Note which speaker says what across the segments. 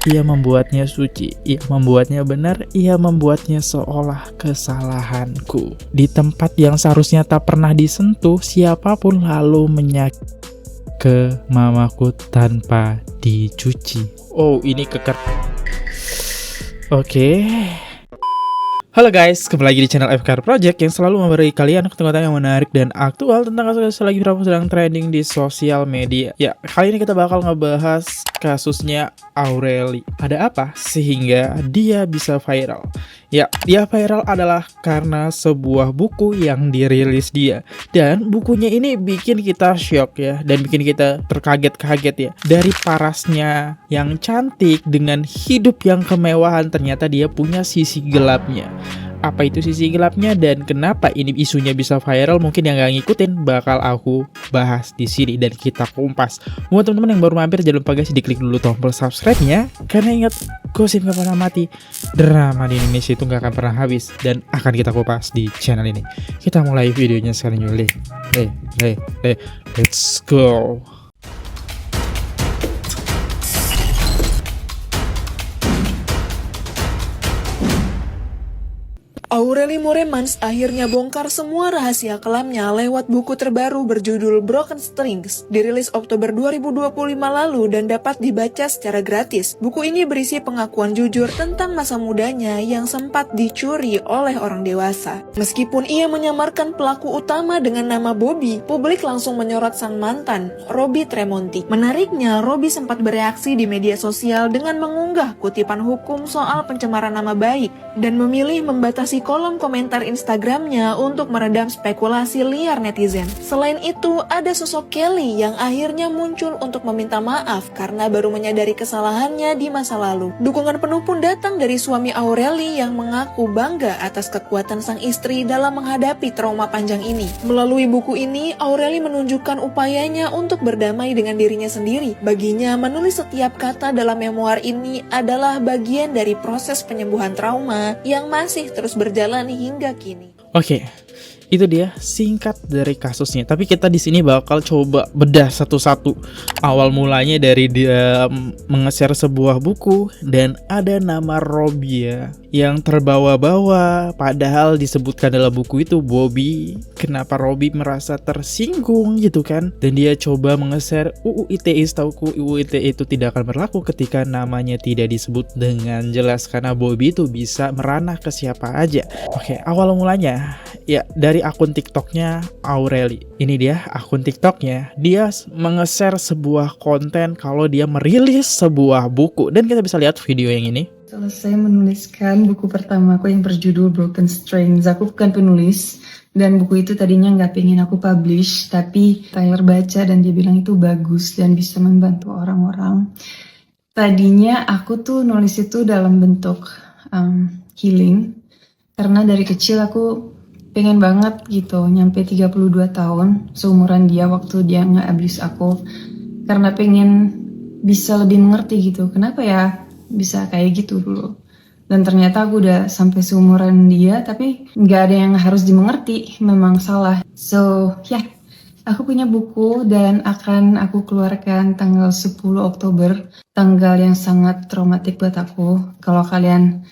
Speaker 1: ia membuatnya suci, ia membuatnya benar, ia membuatnya seolah kesalahanku. Di tempat yang seharusnya tak pernah disentuh, siapapun lalu menyakiti ke mamaku tanpa dicuci. Oh, ini keker. Oke. Halo guys, kembali lagi di channel FKR Project yang selalu memberi kalian konten-konten yang menarik dan aktual tentang kasus lagi berapa sedang trending di sosial media. Ya, kali ini kita bakal ngebahas kasusnya Aureli. Ada apa sehingga dia bisa viral? Ya, dia viral adalah karena sebuah buku yang dirilis dia. Dan bukunya ini bikin kita shock ya, dan bikin kita terkaget-kaget ya. Dari parasnya yang cantik dengan hidup yang kemewahan, ternyata dia punya sisi gelapnya. Apa itu sisi gelapnya dan kenapa ini isunya bisa viral? Mungkin yang gak ngikutin bakal aku bahas di sini dan kita kumpas. Buat teman-teman yang baru mampir, jangan lupa guys diklik dulu tombol subscribe-nya, karena ingat, gosip gak pernah mati, drama di Indonesia itu gak akan pernah habis, dan akan kita kupas di channel ini. Kita mulai videonya sekarang yuk. Let's go.
Speaker 2: Aureli Moremans akhirnya bongkar semua rahasia kelamnya lewat buku terbaru berjudul Broken Strings, dirilis Oktober 2025 lalu dan dapat dibaca secara gratis. Buku ini berisi pengakuan jujur tentang masa mudanya yang sempat dicuri oleh orang dewasa. Meskipun ia menyamarkan pelaku utama dengan nama Bobby, publik langsung menyorot sang mantan, Robby Tremonti. Menariknya, Robby sempat bereaksi di media sosial dengan mengunggah kutipan hukum soal pencemaran nama baik dan memilih membatasi kolom komentar Instagramnya untuk meredam spekulasi liar netizen. Selain itu, ada sosok Kelly yang akhirnya muncul untuk meminta maaf karena baru menyadari kesalahannya di masa lalu. Dukungan penuh pun datang dari suami Aureli yang mengaku bangga atas kekuatan sang istri dalam menghadapi trauma panjang ini. Melalui buku ini, Aureli menunjukkan upayanya untuk berdamai dengan dirinya sendiri. Baginya, menulis setiap kata dalam memoir ini adalah bagian dari proses penyembuhan trauma yang masih terus berjalan hingga kini.
Speaker 1: Oke, itu dia singkat dari kasusnya. Tapi kita di sini bakal coba bedah satu-satu. Awal mulanya dari dia nge-share sebuah buku dan ada nama Robby ya, yang terbawa-bawa. Padahal disebutkan dalam buku itu Bobby. Kenapa Robby merasa tersinggung gitu kan? Dan dia coba nge-share UU ITE. Setauku UU ITE itu tidak akan berlaku ketika namanya tidak disebut dengan jelas, karena Bobby itu bisa meranah ke siapa aja. Oke, awal mulanya ya dari akun TikToknya Aureli. Ini dia akun TikToknya. Dia nge-share sebuah konten kalau dia merilis sebuah buku, dan kita bisa lihat video yang ini.
Speaker 3: Selesai menuliskan buku pertama aku yang berjudul Broken Strings. Aku bukan penulis dan buku itu tadinya nggak pengen aku publish, tapi Tyler baca dan dia bilang itu bagus dan bisa membantu orang-orang. Tadinya aku tuh nulis itu dalam bentuk healing, karena dari kecil aku pengen banget gitu nyampe 32 tahun seumuran dia waktu dia nge-abuse aku, karena pengen bisa lebih mengerti gitu kenapa ya bisa kayak gitu dulu. Dan ternyata aku udah sampai seumuran dia tapi nggak ada yang harus dimengerti, memang salah. So ya, aku punya buku dan akan aku keluarkan tanggal 10 Oktober, tanggal yang sangat traumatik buat aku. Kalau kalian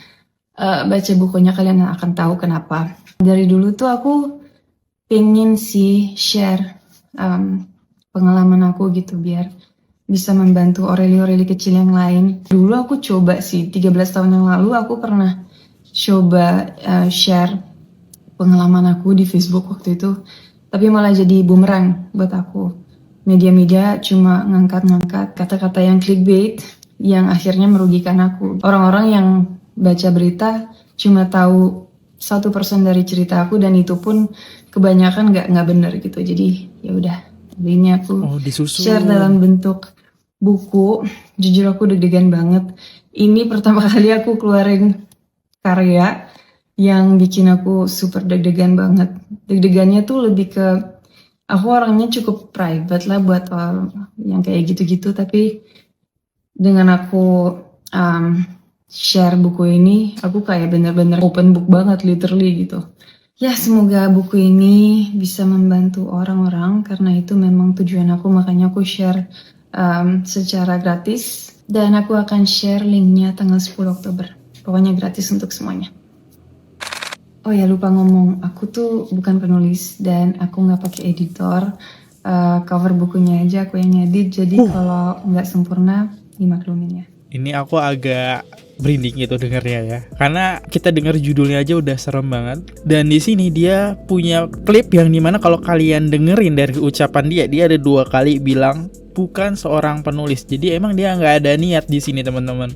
Speaker 3: baca bukunya kalian akan tahu kenapa. Dari dulu tuh aku pengen sih share pengalaman aku gitu biar bisa membantu Aureli kecil yang lain. Dulu aku coba sih, 13 tahun yang lalu aku pernah coba share pengalaman aku di Facebook waktu itu. Tapi malah jadi bumerang buat aku. Media-media cuma ngangkat-ngangkat kata-kata yang clickbait yang akhirnya merugikan aku. Orang-orang yang baca berita cuma tahu 1% dari cerita aku dan itu pun kebanyakan nggak benar gitu. Jadi ya udah, ini aku share dalam bentuk buku. Jujur aku deg-degan banget. Ini pertama kali aku keluarin karya yang bikin aku super deg-degan banget. Deg-degannya tuh lebih ke aku orangnya cukup private lah buat yang kayak gitu-gitu, tapi dengan aku share buku ini, aku kayak bener-bener open book banget, literally gitu. Ya, semoga buku ini bisa membantu orang-orang, karena itu memang tujuan aku, makanya aku share secara gratis. Dan aku akan share linknya tanggal 10 Oktober. Pokoknya gratis untuk semuanya. Oh ya, lupa ngomong, aku tuh bukan penulis dan aku nggak pakai editor. Cover bukunya aja aku yang ngedit, jadi kalau nggak sempurna dimaklumin ya.
Speaker 1: Ini aku agak merinding gitu dengarnya ya, karena kita dengar judulnya aja udah serem banget. Dan di sini dia punya klip yang dimana kalau kalian dengerin dari ucapan dia ada 2 kali bilang bukan seorang penulis. Jadi emang dia nggak ada niat di sini teman-teman,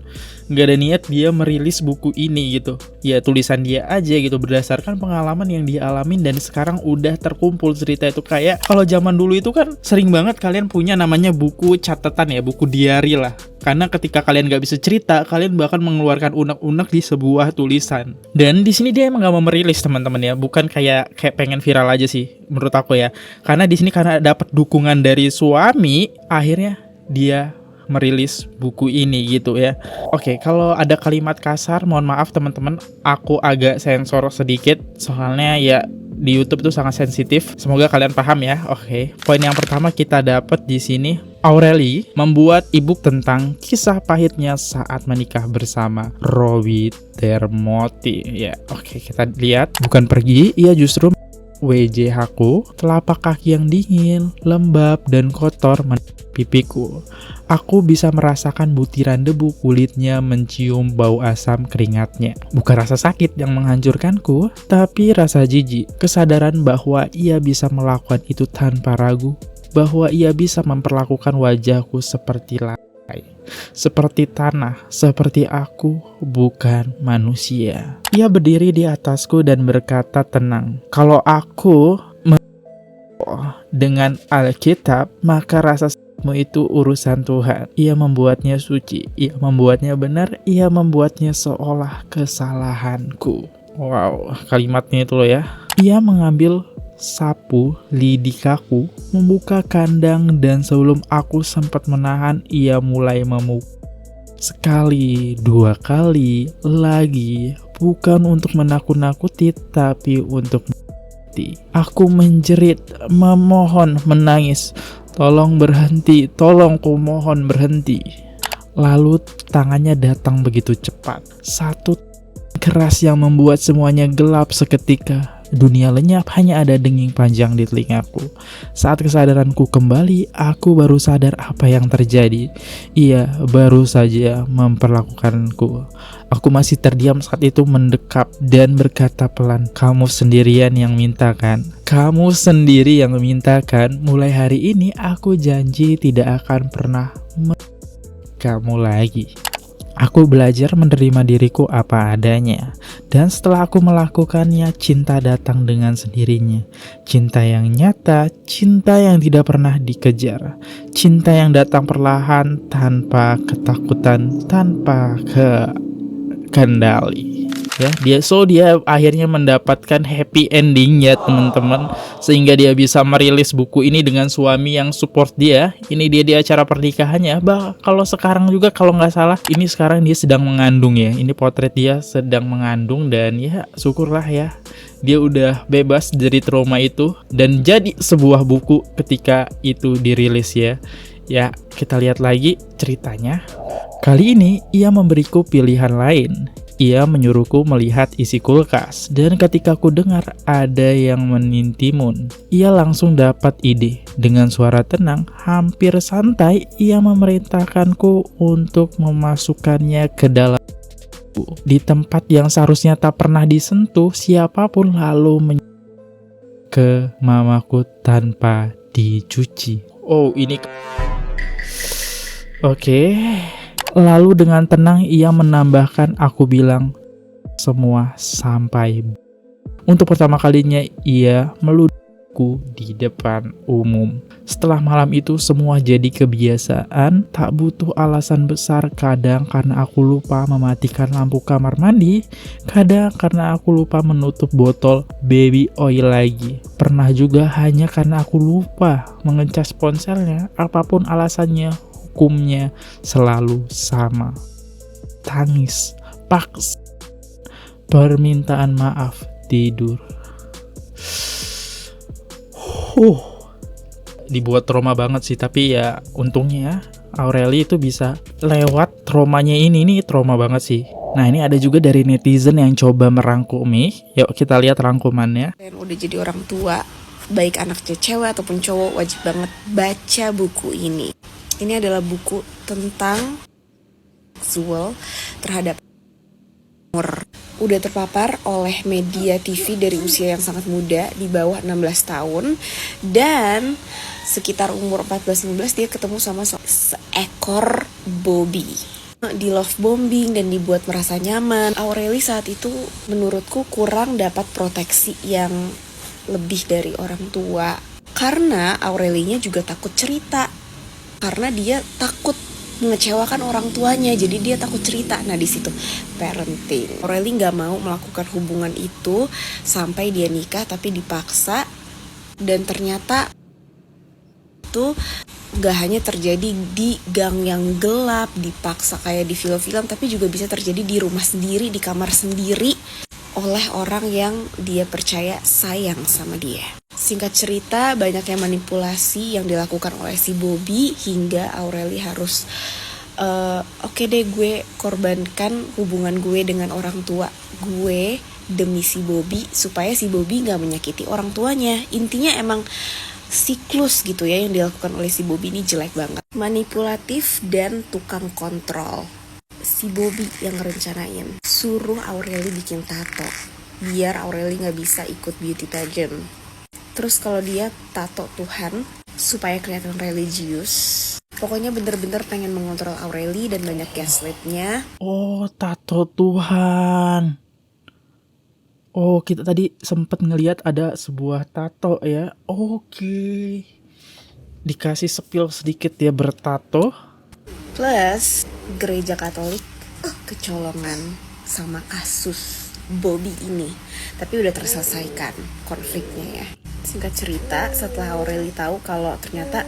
Speaker 1: nggak ada niat dia merilis buku ini gitu. Ya tulisan dia aja gitu berdasarkan pengalaman yang dia alamin dan sekarang udah terkumpul cerita itu. Kayak kalau zaman dulu itu kan sering banget kalian punya namanya buku catatan ya, buku diary lah. Karena ketika kalian nggak bisa cerita, kalian bahkan mengeluarkan unek-unek di sebuah tulisan. Dan di sini dia emang nggak mau merilis teman-teman ya, bukan kayak pengen viral aja sih menurut aku ya. Karena di sini karena dapat dukungan dari suami, akhirnya dia merilis buku ini gitu ya. Oke, kalau ada kalimat kasar, mohon maaf teman-teman, aku agak sensor sedikit soalnya ya di YouTube itu sangat sensitif. Semoga kalian paham ya. Oke, poin yang pertama kita dapat di sini, Aureli membuat e-book tentang kisah pahitnya saat menikah bersama Rowi Dermoti. Ya, oke, kita lihat. Bukan pergi, ia justru WJH-ku, telapak kaki yang dingin, lembab, dan kotor pipiku. Aku bisa merasakan butiran debu kulitnya mencium bau asam keringatnya. Bukan rasa sakit yang menghancurkanku, tapi rasa jijik. Kesadaran bahwa ia bisa melakukan itu tanpa ragu. Bahwa ia bisa memperlakukan wajahku seperti lantai, seperti tanah, seperti aku bukan manusia. Ia berdiri di atasku dan berkata tenang. Kalau aku dengan Alkitab, maka rasa sakitmu itu urusan Tuhan. Ia membuatnya suci, ia membuatnya benar, ia membuatnya seolah kesalahanku. Wow, kalimatnya itu loh ya. Ia mengambil sapu lidikaku, membuka kandang, dan sebelum aku sempat menahan, ia mulai memukul. Sekali, 2 kali, lagi, bukan untuk menakut-nakuti, tapi untuk mengerti. Aku menjerit, memohon, menangis. Tolong berhenti, tolong ku mohon berhenti. Lalu tangannya datang begitu cepat. Satu keras yang membuat semuanya gelap seketika. Dunia lenyap, hanya ada denging panjang di telingaku. Saat kesadaranku kembali, aku baru sadar apa yang terjadi. Ia baru saja memperlakukanku. Aku masih terdiam saat itu, mendekap dan berkata pelan, "Kamu sendirian yang minta kan? Kamu sendiri yang minta kan? Mulai hari ini aku janji tidak akan pernah kamu lagi." Aku belajar menerima diriku apa adanya. Dan setelah aku melakukannya, cinta datang dengan sendirinya. Cinta yang nyata, cinta yang tidak pernah dikejar. Cinta yang datang perlahan, tanpa ketakutan, tanpa kendali. Ya, dia akhirnya mendapatkan happy ending ya teman-teman, sehingga dia bisa merilis buku ini dengan suami yang support dia. Ini dia di acara pernikahannya. Kalau sekarang juga kalau nggak salah, ini sekarang dia sedang mengandung ya. Ini potret dia sedang mengandung dan ya syukurlah ya, dia udah bebas dari trauma itu dan jadi sebuah buku ketika itu dirilis ya. Ya, kita lihat lagi ceritanya. Kali ini ia memberiku pilihan lain. Ia menyuruhku melihat isi kulkas, dan ketika ku dengar ada yang menintimun, ia langsung dapat ide. Dengan suara tenang, hampir santai, ia memerintahkanku untuk memasukkannya ke dalam di tempat yang seharusnya tak pernah disentuh siapapun, lalu ke mamaku tanpa dicuci. Oh, ini oke. Lalu dengan tenang ia menambahkan, aku bilang semua sampai. Untuk pertama kalinya ia meludahku di depan umum. Setelah malam itu semua jadi kebiasaan, tak butuh alasan besar. Kadang karena aku lupa mematikan lampu kamar mandi, kadang karena aku lupa menutup botol baby oil lagi. Pernah juga hanya karena aku lupa mengecas ponselnya. Apapun alasannya, hukumnya selalu sama. Tangis, paksa, permintaan maaf, tidur. Dibuat trauma banget sih, tapi ya untungnya Aureli itu bisa lewat traumanya ini trauma banget sih. Nah ini ada juga dari netizen yang coba merangkumi. Yuk kita lihat rangkumannya.
Speaker 4: Yang udah jadi orang tua, baik anaknya cewek ataupun cowok, wajib banget baca buku ini. Ini adalah buku tentang seksual terhadap umur. Udah terpapar oleh media TV dari usia yang sangat muda, di bawah 16 tahun. Dan sekitar umur 14-15 dia ketemu sama seekor Bobby. Di love bombing dan dibuat merasa nyaman. Aureli saat itu menurutku kurang dapat proteksi yang lebih dari orang tua. Karena Aurelinya juga takut cerita. Karena dia takut mengecewakan orang tuanya, jadi dia takut cerita. Nah di situ parenting. Aureli nggak mau melakukan hubungan itu sampai dia nikah, tapi dipaksa. Dan ternyata itu gak hanya terjadi di gang yang gelap, dipaksa kayak di film-film, tapi juga bisa terjadi di rumah sendiri, di kamar sendiri, oleh orang yang dia percaya sayang sama dia. Singkat cerita, banyaknya manipulasi yang dilakukan oleh si Bobby hingga Aureli harus oke deh, gue korbankan hubungan gue dengan orang tua gue demi si Bobby, supaya si Bobby gak menyakiti orang tuanya. Intinya emang siklus gitu ya yang dilakukan oleh si Bobby ini jelek banget. Manipulatif dan tukang kontrol. Si Bobby yang ngerencanain suruh Aureli bikin tato biar Aureli gak bisa ikut beauty pageant. Terus kalau dia tato Tuhan supaya kelihatan religius. Pokoknya bener-bener pengen mengontrol Aureli dan banyak gaslightnya.
Speaker 1: Oh, tato Tuhan. Oh, kita tadi sempat ngelihat ada sebuah tato ya. Oke. Dikasih spill sedikit ya bertato.
Speaker 4: Plus gereja Katolik kecolongan sama kasus Bobby ini. Tapi udah terselesaikan konfliknya ya. Singkat cerita, setelah Aureli tahu kalau ternyata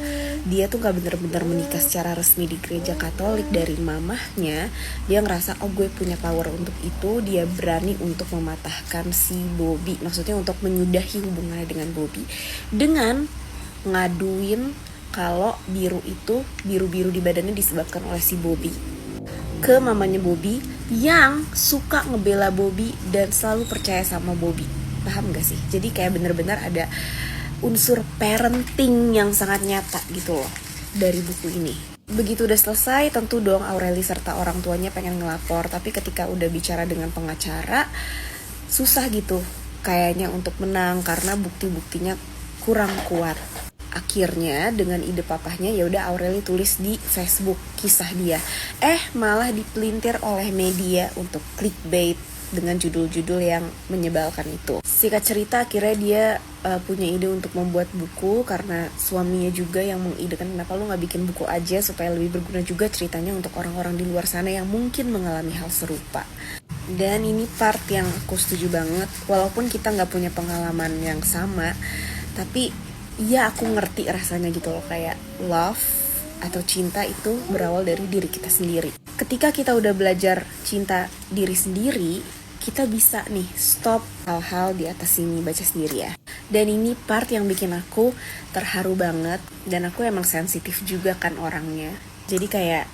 Speaker 4: dia tuh gak bener-bener menikah secara resmi di gereja Katolik dari mamahnya, dia ngerasa oh gue punya power untuk itu. Dia berani untuk mematahkan si Bobby, maksudnya untuk menyudahi hubungannya dengan Bobby dengan ngaduin kalau biru-biru di badannya disebabkan oleh si Bobby ke mamanya Bobby yang suka ngebela Bobby dan selalu percaya sama Bobby. Paham gak sih? Jadi kayak bener-bener ada unsur parenting yang sangat nyata gitu loh dari buku ini. Begitu udah selesai, tentu dong Aureli serta orang tuanya pengen ngelapor. Tapi ketika udah bicara dengan pengacara, susah gitu kayaknya untuk menang karena bukti-buktinya kurang kuat. Akhirnya dengan ide papahnya ya udah Aureli tulis di Facebook kisah dia. Malah dipelintir oleh media untuk clickbait dengan judul-judul yang menyebalkan itu. Singkat cerita akhirnya dia punya ide untuk membuat buku karena suaminya juga yang mengidekan kenapa lu gak bikin buku aja supaya lebih berguna juga ceritanya untuk orang-orang di luar sana yang mungkin mengalami hal serupa. Dan ini part yang aku setuju banget, walaupun kita gak punya pengalaman yang sama, tapi ya aku ngerti rasanya gitu loh, kayak love atau cinta itu berawal dari diri kita sendiri. Ketika kita udah belajar cinta diri sendiri, kita bisa nih stop hal-hal di atas sini, baca sendiri ya. Dan ini part yang bikin aku terharu banget. Dan aku emang sensitif juga kan orangnya. Jadi kayak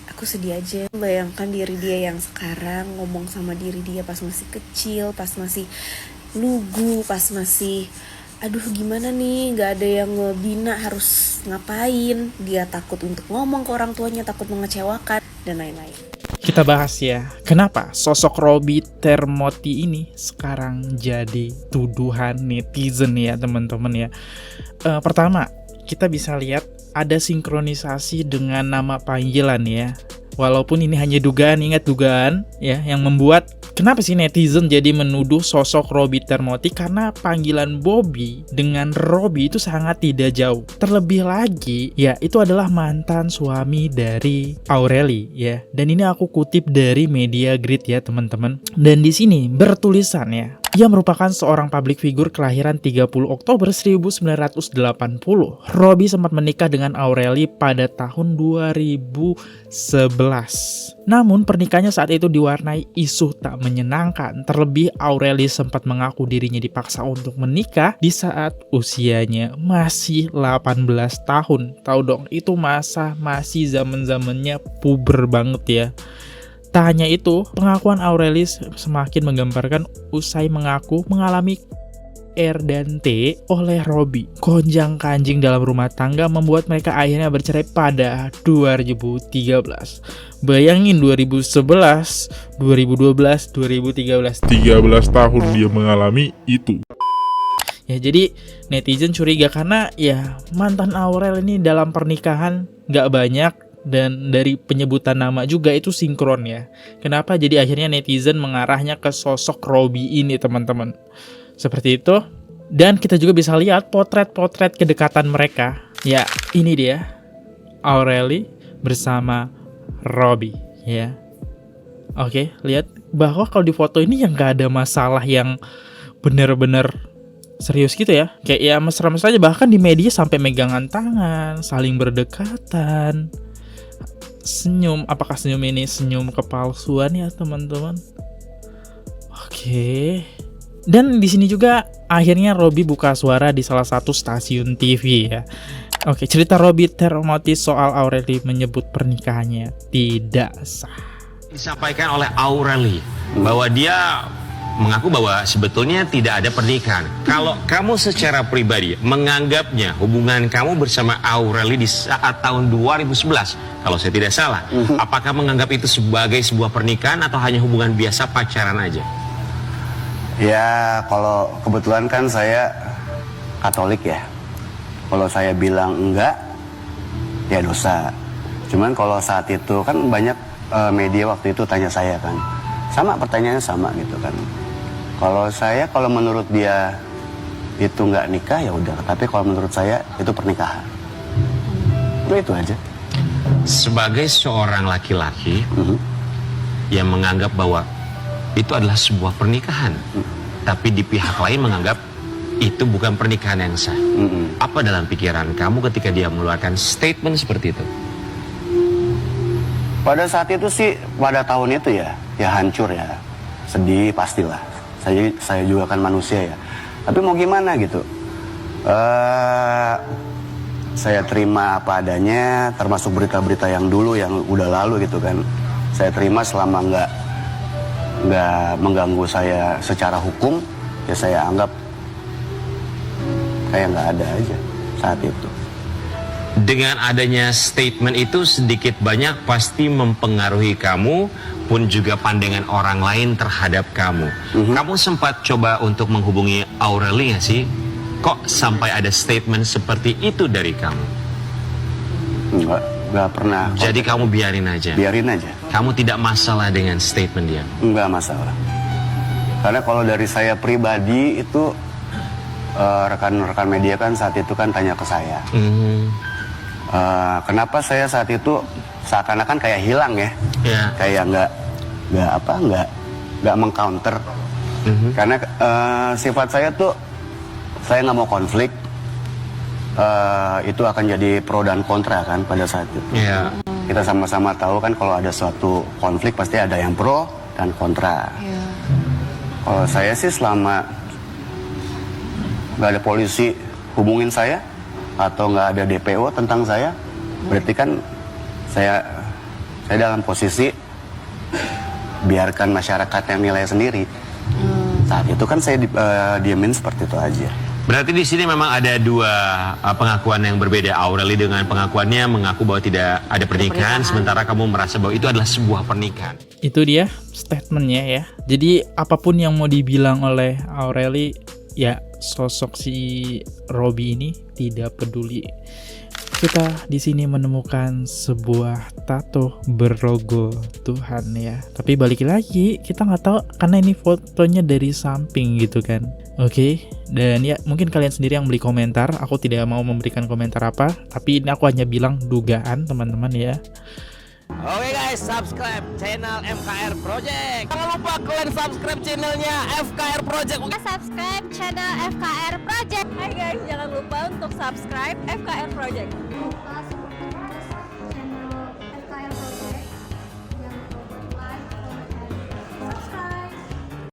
Speaker 4: aku sedih aja bayangkan diri dia yang sekarang ngomong sama diri dia pas masih kecil, pas masih lugu, pas masih aduh gimana nih, gak ada yang ngebina harus ngapain. Dia takut untuk ngomong ke orang tuanya, takut mengecewakan dan lain-lain.
Speaker 1: Kita bahas ya, kenapa sosok Robby Termoti ini sekarang jadi tuduhan netizen ya teman-teman ya. Pertama, kita bisa lihat ada sinkronisasi dengan nama panggilan ya. Walaupun ini hanya dugaan, ingat dugaan ya, yang membuat kenapa sih netizen jadi menuduh sosok Robby Termoti, karena panggilan Bobby dengan Robby itu sangat tidak jauh. Terlebih lagi ya, itu adalah mantan suami dari Aureli ya. Dan ini aku kutip dari Media Grid ya teman-teman. Dan di sini bertulisan ya, Ia merupakan seorang public figure kelahiran 30 Oktober 1980. Robby sempat menikah dengan Aureli pada tahun 2011. Namun pernikahannya saat itu diwarnai isu tak menyenangkan. Terlebih Aureli sempat mengaku dirinya dipaksa untuk menikah di saat usianya masih 18 tahun. Tahu dong, itu masih zaman-zamannya puber banget ya. Tak hanya itu, pengakuan Aureli semakin menggambarkan usai mengaku mengalami R dan T oleh Robby. Gonjang kanjing dalam rumah tangga membuat mereka akhirnya bercerai pada 2013. Bayangin 2011, 2012, 2013.
Speaker 5: 13 tahun dia mengalami itu.
Speaker 1: Ya jadi netizen curiga karena ya mantan Aurel ini dalam pernikahan gak banyak. Dan dari penyebutan nama juga itu sinkron ya. Kenapa jadi akhirnya netizen mengarahnya ke sosok Robby ini teman-teman. Seperti itu. Dan kita juga bisa lihat potret-potret kedekatan mereka. Ya ini dia Aureli bersama Robby ya. Oke, lihat bahwa kalau di foto ini yang gak ada masalah yang bener-bener serius gitu ya. Kayak ya mesra-mesra aja, bahkan di media sampai megangan tangan, saling berdekatan. Senyum, apakah senyum ini senyum kepalsuan ya teman-teman? Oke. Dan di sini juga akhirnya Robby buka suara di salah satu stasiun TV ya. Oke, cerita Robby termotis soal Aureli menyebut pernikahannya tidak sah.
Speaker 6: Disampaikan oleh Aureli bahwa dia mengaku bahwa sebetulnya tidak ada pernikahan. Kalau kamu secara pribadi menganggapnya hubungan kamu bersama Aureli di saat tahun 2011, kalau saya tidak salah, apakah menganggap itu sebagai sebuah pernikahan atau hanya hubungan biasa pacaran aja?
Speaker 7: Ya, kalau kebetulan kan saya Katolik ya. Kalau saya bilang enggak, ya dosa. Cuman kalau saat itu kan banyak media waktu itu tanya saya kan. Sama, pertanyaannya sama gitu kan. Kalau menurut dia itu nggak nikah ya udah, tapi kalau menurut saya itu pernikahan. Itu aja.
Speaker 6: Sebagai seorang laki-laki yang menganggap bahwa itu adalah sebuah pernikahan, tapi di pihak lain menganggap itu bukan pernikahan yang sah. Apa dalam pikiran kamu ketika dia mengeluarkan statement seperti itu?
Speaker 7: Pada saat itu sih, pada tahun itu ya hancur ya, sedih pastilah. Saya juga kan manusia ya. Tapi mau gimana gitu? Saya terima apa adanya, termasuk berita-berita yang dulu yang udah lalu gitu kan. Saya terima selama nggak mengganggu saya secara hukum, ya saya anggap kayak nggak ada aja saat itu.
Speaker 6: Dengan adanya statement itu sedikit banyak pasti mempengaruhi kamu pun juga pandangan orang lain terhadap kamu. Kamu sempat coba untuk menghubungi Aureli nggak sih? Kok sampai ada statement seperti itu dari kamu?
Speaker 7: Nggak pernah.
Speaker 6: Jadi kamu biarin aja?
Speaker 7: Biarin aja.
Speaker 6: Kamu tidak masalah dengan statement dia?
Speaker 7: Nggak masalah. Karena kalau dari saya pribadi itu rekan-rekan media kan saat itu kan tanya ke saya. Kenapa saya saat itu seakan-akan kayak hilang ya, kayak nggak mengcounter, karena sifat saya tuh saya nggak mau konflik, itu akan jadi pro dan kontra kan pada saat itu. Kita sama-sama tahu kan kalau ada suatu konflik pasti ada yang pro dan kontra. Kalau saya sih selama nggak ada polisi hubungin saya atau nggak ada DPO tentang saya, berarti kan saya dalam posisi biarkan masyarakat yang nilai sendiri. Saat itu kan saya diemin seperti itu aja.
Speaker 6: Berarti di sini memang ada dua pengakuan yang berbeda. Aureli dengan pengakuannya mengaku bahwa tidak ada pernikahan, sementara kamu merasa bahwa itu adalah sebuah pernikahan. Itu
Speaker 1: dia statementnya ya. Jadi apapun yang mau dibilang oleh Aureli, ya sosok si Robby ini tidak peduli. Kita di sini menemukan sebuah tato berlogo Tuhan ya. Tapi balik lagi kita nggak tahu karena ini fotonya dari samping gitu kan. Oke, dan ya mungkin kalian sendiri yang beli komentar. Aku tidak mau memberikan komentar apa, tapi ini aku hanya bilang dugaan teman-teman ya.
Speaker 8: Oke guys, subscribe channel FKR Project. Jangan lupa kalian subscribe channelnya FKR Project.
Speaker 9: Subscribe channel FKR Project. Hai guys, jangan lupa untuk subscribe FKR Project.